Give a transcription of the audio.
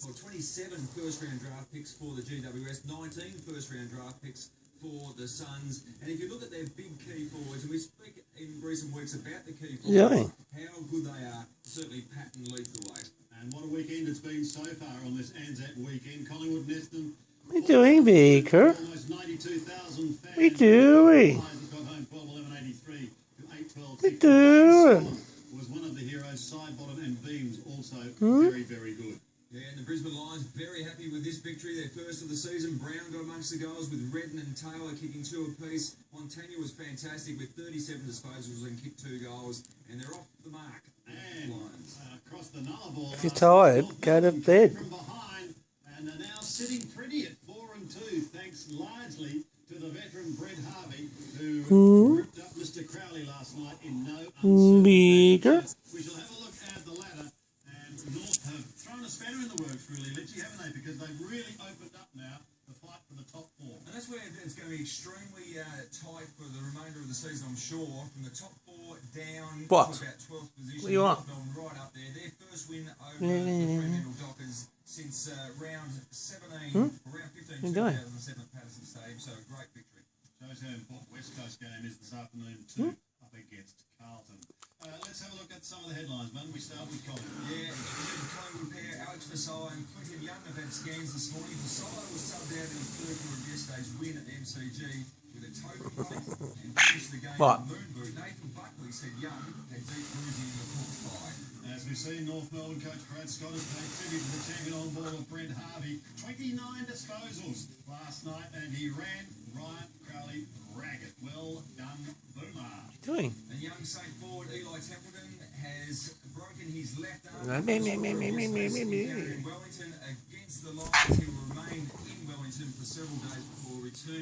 Well, 27 first-round draft picks for the GWS, 19 first-round draft picks for the Suns. And if you look at their big key forwards, and we speak in recent weeks about the key forwards, how good they are, certainly Patton leads the way. And what a weekend it's been so far on this Anzac weekend. Collingwood, Neston. What are you doing, Beaker? Almost 92,000 fans. What are you doing? Got home 12-11-83 to 8-12. What are you doing? Was one of the heroes, side, bottom and beams also very, very good. Yeah, and the Brisbane Lions very happy with this victory. Their first of the season. Brown got amongst the goals with Redden and Taylor kicking 2 apiece. Montagna was fantastic with 37 disposals and kicked 2 goals. And they're off the mark. And across the Nullarbor. If you're tired, go to bed. From behind, and are now sitting pretty at 4-2, thanks largely to the veteran Brett Harvey, who ripped up Mr. Crowley last night in no uncertain Beaker. We shall have a look at the ladder, and North have thrown a spanner in the works, really, Litchy, haven't they? Because they've really opened up now the fight for the top 4. And that's where it's going to be extremely tight for the remainder of the season, I'm sure. From the top 4 down to about 12th position. What do you want? Right up there. Their first win over the Fremantle Dockers since round 17, round 15, 2007 at Patterson Stadium. So a great victory. Shows how important West Coast game is this afternoon too, up against Carlton. Let's have a look at some of the headlines, man. We start with Collingwood. Yeah, Collingwood pair, Alex Fasai and Quinton Young have had scans this morning. Fasai was subbed out in the third quarter of yesterday's win at MCG with a toe complaint and finished the game with a moon boot. Nathan Buckley said Young had deep bruising in the fourth thigh. As we see, North Melbourne coach Brad Scott has paid tribute to the champion on board of Brent Harvey. 29 disposals last night, and he ran Ryan Crowley ragged. Well done, Boomer. What are you doing? And young St. Forward Eli Templeton has broken his left arm. In Wellington against the Lions. He will remain in Wellington for several days before returning.